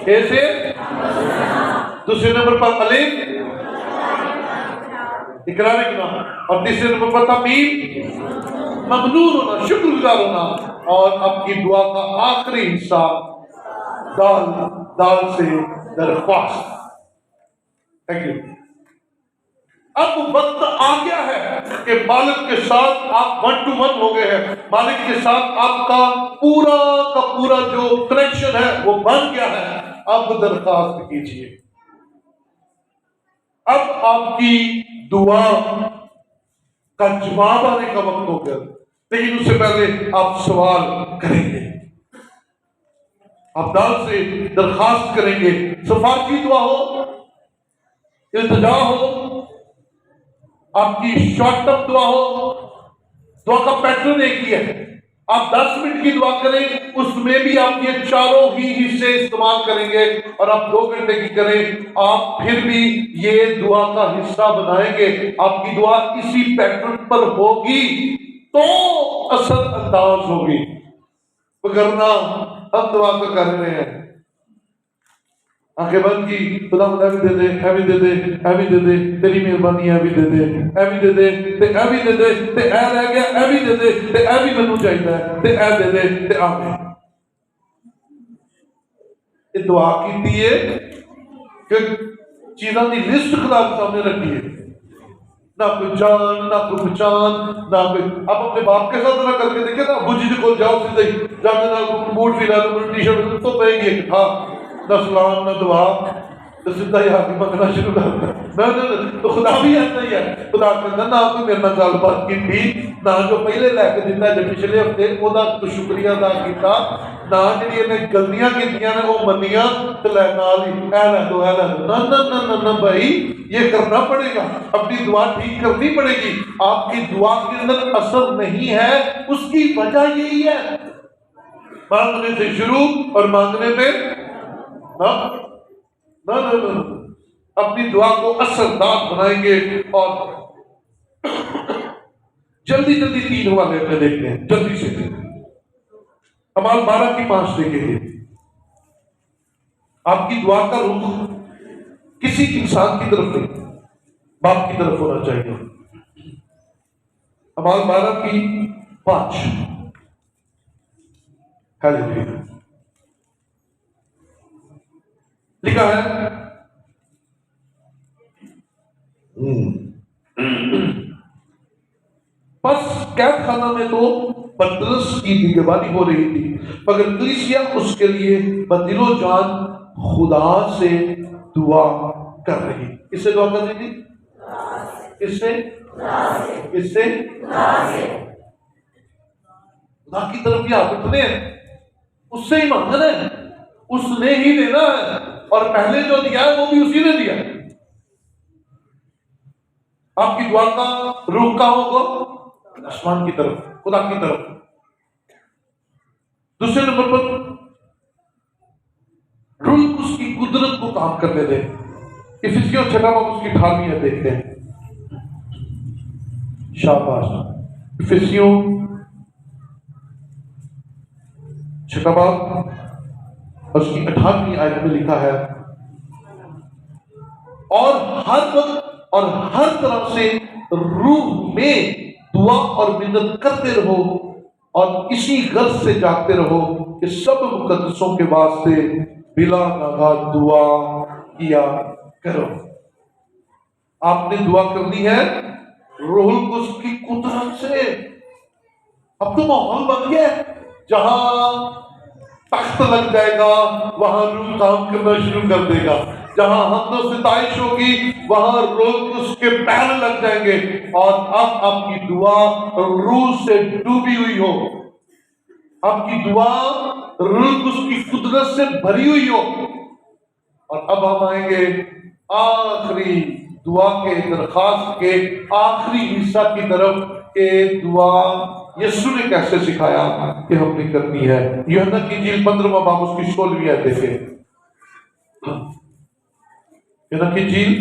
हे से। दूसरे नंबर पर अलिफ, इकरार गुनाह, और तीसरे नंबर पर था मीम, ममनून होना, शुक्रगुजार होना, और आपकी दुआ का आखिरी हिस्सा दाल, दाल से दरख्वास्त। Thank you. अब वक्त आ गया है कि मालिक के साथ आप 1 to 1 हो गए हैं। मालिक के साथ आपका पूरा का पूरा जो कनेक्शन है वो बन गया है। अब दरखास्त कीजिए। अब आपकी दुआ का जवाब आने का वक्त हो गया, लेकिन उससे पहले आप सवाल करेंगे, आप दाल से दरखास्त करेंगे। सिफारिशी दुआ हो, इल्तिजा हो, आपकी शॉर्ट टर्म दुआ हो, दुआ का पैटर्न एक ही है। आप 10 मिनट की दुआ करें, उसमें भी आप ये चारों ही हिस्से इस्तेमाल करेंगे, और आप 2 घंटे की करें, आप फिर भी ये दुआ का हिस्सा बनाएंगे। आपकी दुआ इसी पैटर्न पर होगी तो असर अंदाज होगी। बगैर नाम हम दुआ तो कर रहे हैं। आंखें बंद की, खुदा मुझे भी दे दे, ऐ भी दे दे, ऐ भी दे दे, तेरी मेहरबानी ऐ भी दे दे, ऐ भी दे दे, ते ऐ भी दे दे, ते ऐ रह गया, ऐ भी दे दे, ते ऐ भी मैनू चाहिए, ते ऐ दे दे, ते आमीन। ये दुआ की है कि चीज़ों की लिस्ट खुदा के सामने रखी है। ना कोई जान, ना कोई पहचान, ना कोई। आप अपने बाप के साथ ना करके देखे ना, अबू जी को जाओ सीधे ही जाते ना बूट भी ला दो, टी शर्ट तो पहनेगी एक था, ना सलाम ना दुआ, तो सीधा ही आके मंगना शुरू कर दिया। तो खुदा भी ऐसा ही है। खुदा कहता ना कोई मेरे नाल गलबात की थी, ना जो पहले लैके दिता जो पिछले हफ्ते ओदा तो शुक्रिया अदा किया, ना जी इन्हें गलतियां कीतियां ने वो मनिया तो लै नाल ही ऐ लै दो, ऐ लै दो। ना ना ना ना ना भाई, ये करना पड़ेगा, अपनी दुआ ठीक करनी पड़ेगी। आपकी दुआ के अंदर असर नहीं है, उसकी वजह यही है, मांगने से शुरू और मांगने में ना ना ना ना। अपनी दुआ को असरदार बनाएंगे। और जल्दी जल्दी 3 हवाले में देखते हैं, जल्दी से हमारे 12 की 5 देखेंगे। आपकी दुआ का रुख किसी इंसान की तरफ नहीं, बाप की तरफ होना चाहिए। हमारे 12 की 5 हालेलुया लिखा है। बस कैद खाना में तो पतरस की निगरानी हो रही थी, मगर कलीसिया उसके लिए बदिलो जान खुदा से दुआ कर रही। किससे दुआ कर रही थी? किससे? किससे? खुदा की तरफ ही हाथ उठने हैं, उससे ही मांगना है, उसने ही देना है, और पहले जो दिया है वो भी उसी ने दिया। आपकी दुआ का रुख कहां होगा? आसमान की तरफ, खुदा की तरफ। दूसरे नंबर पर रुख उसकी कुदरत को काम करने दे। इफिसियों 6 बाब उसकी 18 देखते हैं। शाबाश। इफिसियों 6 बाब उसकी 18 आयत में लिखा है, और हर वक्त और हर तरह से रूह में दुआ और मिन्नत करते रहो, और इसी गर्ज से जागते रहो कि सब मुकद्दसों के वास्ते बिला नागा दुआ किया करो। आपने दुआ करनी है रूहुल कुद्स की कुदरत से। अब तो माहौल बन गया है, जहां तख्त लग जाएगा वहां रूह काम करना शुरू कर देगा, जहां हमदो सिताइश होगी वहां रोज उसके पैर लग जाएंगे। और अब आपकी दुआ रूह से डूबी हुई हो, आपकी दुआ रूह उसकी कुदरत से भरी हुई हो। और अब हम आएंगे आखिरी दुआ के दरखास्त के आखिरी हिस्सा की तरफ के दुआ यीशु ने कैसे सिखाया कि हमने करनी है। यूहन्ना की इंजील 15वां बाब उसकी 16वीं आयत देखें। यूहन्ना की इंजील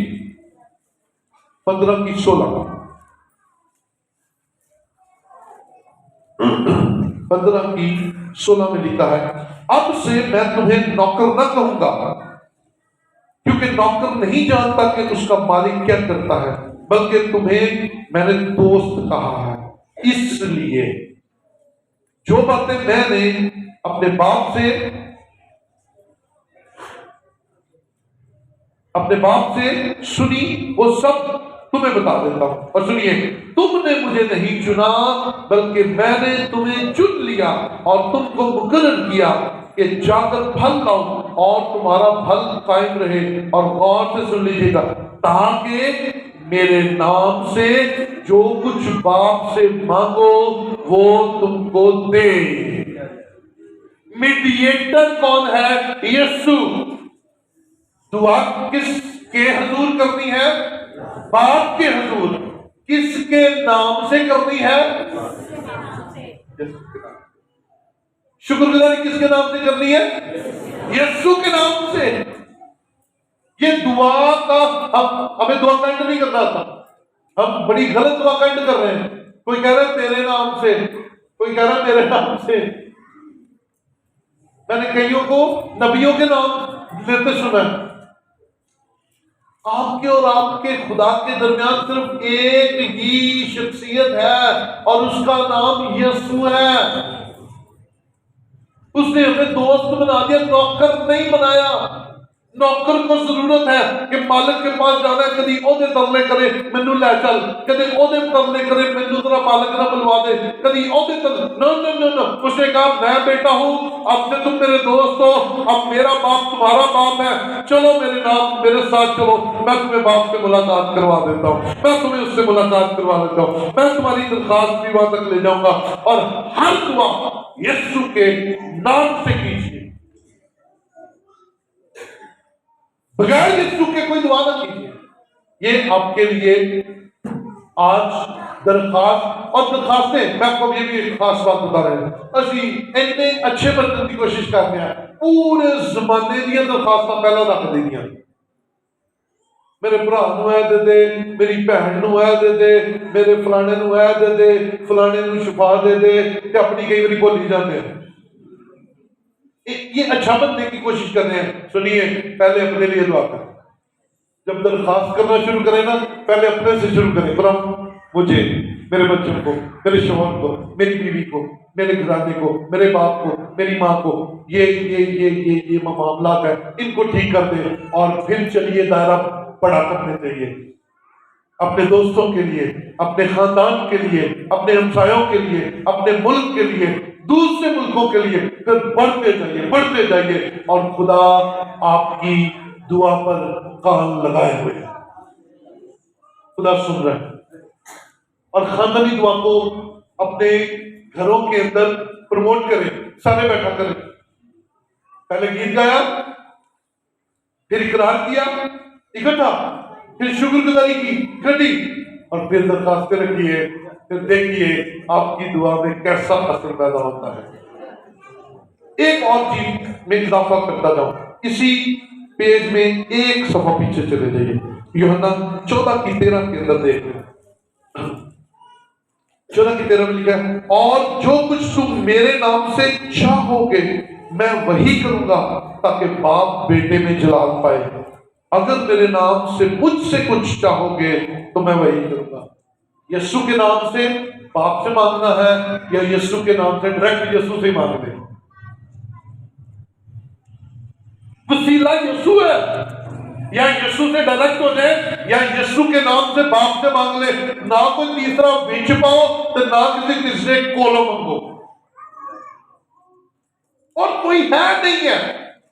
15 की 16 15 की 16 में लिखा है, अब से मैं तुम्हें नौकर न कहूंगा, क्योंकि नौकर नहीं जानता कि उसका मालिक क्या करता है, बल्कि तुम्हें मैंने दोस्त कहा है। इसलिए जो बातें मैंने अपने बाप से सुनी वो सब तुम्हें बता देता हूं। और सुनिए, तुमने मुझे नहीं चुना, बल्कि मैंने तुम्हें चुन लिया और तुमको मुकर्रर किया कि जाकर फल लाओ और तुम्हारा फल कायम रहे। और गौर से सुन लीजिएगा, ताकि मेरे नाम से जो कुछ बाप से मांगो वो तुमको दे। मीडिएटर कौन है? यीशु। दुआ किसके हुजूर करनी है? बाप के हुजूर। किसके नाम से करनी है? शुक्रगुजारी किसके नाम से करनी है? यीशु के नाम से। ये दुआ का हमें दुआ कांड नहीं करना था, हम बड़ी गलत दुआ कांड कर रहे हैं। कोई कह रहा है तेरे नाम से, कोई कह रहा है मेरे नाम से। मैंने कईयों को नबियों के नाम लेते सुना है। आपके और आपके खुदा के दरमियान सिर्फ एक ही शख्सियत है और उसका नाम यीशु है। उसने हमें दोस्त बना दिया, नौकर नहीं बनाया। नौकर को जरूरत है कि मालिक के पास जाना है, कभी ओदे तरले करे मैनू लै चल, कभी ओदे तरले करे मैनू तेरा मालिक ना बुलवा दे, कभी ओदे नो नो नो नो। उसने कहा मैं बेटा हूं, अब से तुम मेरे दोस्त हो, अब मेरा बाप तुम्हारा बाप है, चलो मेरे साथ चलो, मैं तुम्हें बाप से मुलाकात करवा देता हूँ, मैं तुम्हें उससे मुलाकात करवा देता हूँ, मैं तुम्हारी दरखास्त भी वहां तक ले जाऊंगा। और हर दुआ यीशु के नाम से कीजिए, बगैर यीशु के कोई दुआ ना कीजिए। ये आपके लिए आज दरखास्त और दरखास्तें, मैं आपको ये भी एक खास बात बता रहे हैं। असी इतने अच्छे बनने की कोशिश करते हैं, पूरे जमाने दी दरखास्तां पहला रख देनियां। मेरे भरा नूं ऐ दे दे, मेरी भैन नूं ऐ दे दे, मेरे फलाने नूं ऐ दे दे, फलाने नूं शिफा दे दे, ते अपनी कई बारी भुल ही जाते हैं। ये अच्छा बनने की कोशिश कर रहे हैं। सुनिए, पहले अपने लिए दुआ करें। जब दरखास्त करना शुरू करें ना, पहले अपने से शुरू करें। मुझे, मेरे बच्चों को, मेरे शौहर को, मेरी बीवी को, मेरे घराने को, मेरे बाप को, मेरी माँ को, ये मामला है, इनको ठीक कर दे। और फिर चलिए दायरा बड़ा करने चाहिए, अपने दोस्तों के लिए, अपने खानदान के लिए, अपने हमसायों के लिए, अपने मुल्क के लिए, दूसरे मुल्कों के लिए। फिर बढ़ते जाइए और खुदा आपकी दुआ पर कान लगाए हुए है, खुदा सुन रहा है। और खानदानी दुआ को अपने घरों के अंदर प्रमोट करें, सारे बैठा करें। पहले गीत गाया, फिर इकरार किया इकट्ठा, फिर शुक्रगुजारी की इकट्ठी, और फिर दरखास्तें रखिए। फिर देखिए आपकी दुआ में कैसा असर पैदा होता है। एक और चीज में इजाफा करता जाऊं, इसी पेज में एक सफा पीछे चले जाइए, यूहन्ना 14:13 के अंदर देख लें। 14:13 में लिखा है, और जो कुछ तुम मेरे नाम से चाहोगे मैं वही करूंगा, ताकि बाप बेटे में जलाल पाए। अगर मेरे नाम से मुझसे कुछ चाहोगे तो मैं वही करूंगा। यीशु के नाम से बाप से मांगना है, या यीशु के नाम से डायरेक्ट यीशु से मांग ले। वसीला यीशु है, या यीशु से डायरेक्ट हो जाए, या यीशु के नाम से बाप से मांग ले। ना कोई तीसरा बीच पाओ, तो ना किसी तीसरे कोलो मांगो। और कोई है नहीं है,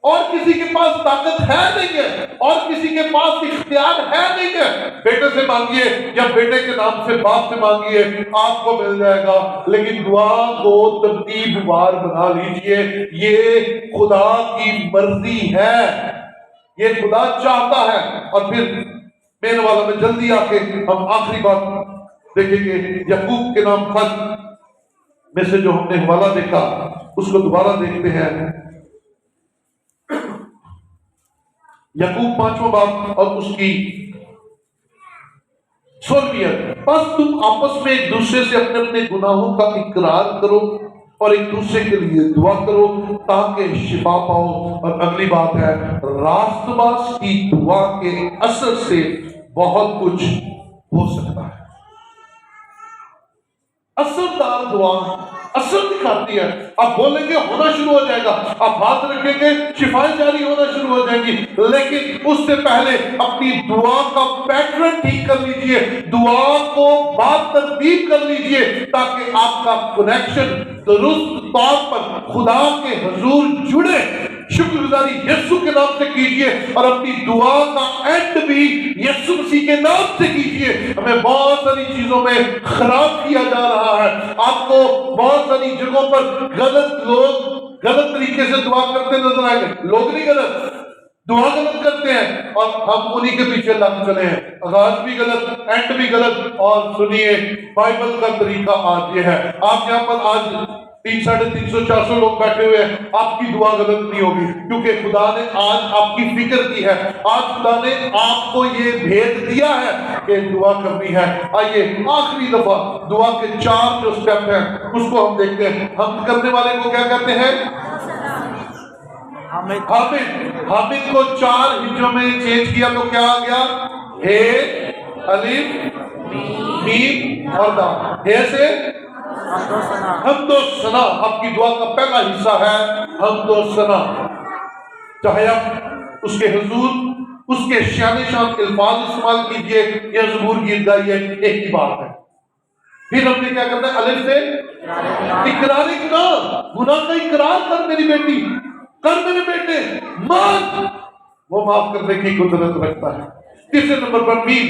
और किसी के पास ताकत है नहीं है, और किसी के पास इख्तियार है नहीं है। बेटे से मांगिए या बेटे के नाम से बाप से मांगिए, आपको मिल जाएगा। लेकिन दुआ को तरतीबवार बना लीजिए, ये खुदा की मर्जी है, ये खुदा चाहता है। और फिर मेन वाला में जल्दी आके हम आखिरी बात देखेंगे, याकूब के नाम खत में से जो हमने हवाला देखा उसको दोबारा देखते हैं। याकूब 5वां बाब और उसकी 16वीं आयत। बस तुम आपस में एक दूसरे से अपने अपने गुनाहों का इकरार करो और एक दूसरे के लिए दुआ करो ताकि शिफा पाओ। और अगली बात है, रास्तबाज की दुआ के असर से बहुत कुछ हो सकता है। असरदार दुआ असर दिखाती है। आप बोलेंगे होना शुरू हो जाएगा, आप हाथ रखेंगे शिफाएं जारी होना शुरू हो जाएंगी। लेकिन उससे पहले अपनी दुआ का पैटर्न ठीक कर लीजिए, दुआ को बात तरतीब कर लीजिए, ताकि आपका कनेक्शन दुरुस्त तौर पर खुदा के हुजूर जुड़े। शुक्रगुजारी यीशु के नाम से कीजिए और अपनी दुआ का एंड भी यीशु मसीह के नाम से कीजिए। हमें बहुत सारी चीजों में खराब किया जा रहा है। आपको बहुत सारी जगहों पर गलत लोग गलत तरीके से दुआ करते नजर आएंगे। लोग नहीं गलत, दुआ गलत करते हैं और हम उन्हीं के पीछे लग चले हैं। आगाज भी गलत, एंड भी गलत। और सुनिए, बाइबल का तरीका आज ये है, आप यहाँ पर आज 300-350 लोग बैठे हुए हैं, आपकी दुआ गलत नहीं होगी, क्योंकि खुदा ने आज आपकी फिक्र की है। आज खुदा ने आपको ये भेद दिया है कि दुआ करनी है। आइए आखिरी दफा दुआ के 4 जो स्टेप हैं उसको हम देखते हैं। हम करने वाले को क्या कहते हैं? हामिद को 4 हिस्सों में चेंज किया तो क्या आ गया? हे, अलिफ, मीम और दाल। हे से हमदो सना, आपकी दुआ का पहला हिस्सा है हमदो सना। चाहे आप उसके हुजूर उसके शान शान अल्फाज इस्तेमाल कीजिए या ज़बूर गीत गाइए, एक ही बात है। फिर हमने क्या करना है? अलिफ से इकरार गुनाह का इकरार कर मेरी बेटी, कर मेरे बेटे, मान, वो माफ करने की कुदरत रखता है। तीसरे नंबर पर मीम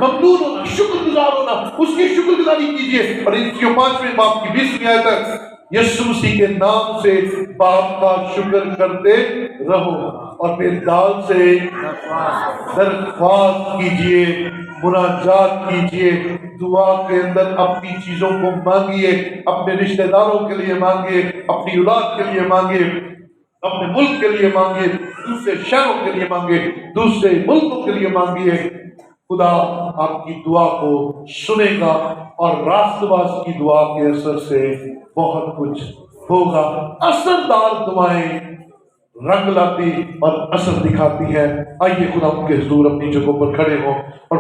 ममनून होना, शुक्रगुजार होना, उसकी शुक्रगुजारी कीजिए। और इसके 5वें बाप की 20वीं आयत है, यीशु मसीह के नाम से बाप का शुक्र करते रहो। और फिर दाल से दरख्वास्त कीजिए, मुनाजात कीजिए, दुआ के अंदर अपनी चीजों को मांगिए, अपने रिश्तेदारों के लिए मांगिए, अपनी औलाद के लिए मांगिए, अपने मुल्क के लिए मांगिए, दूसरे शहरों के लिए मांगिए, दूसरे मुल्कों के लिए मांगिए। खुदा आपकी दुआ को सुनेगा और रास्तबाज की दुआ के असर से बहुत कुछ होगा। असरदार दुआएं रंग लाती और असर दिखाती है। आइए खुदा के हुजूर अपनी जगहों पर खड़े हो और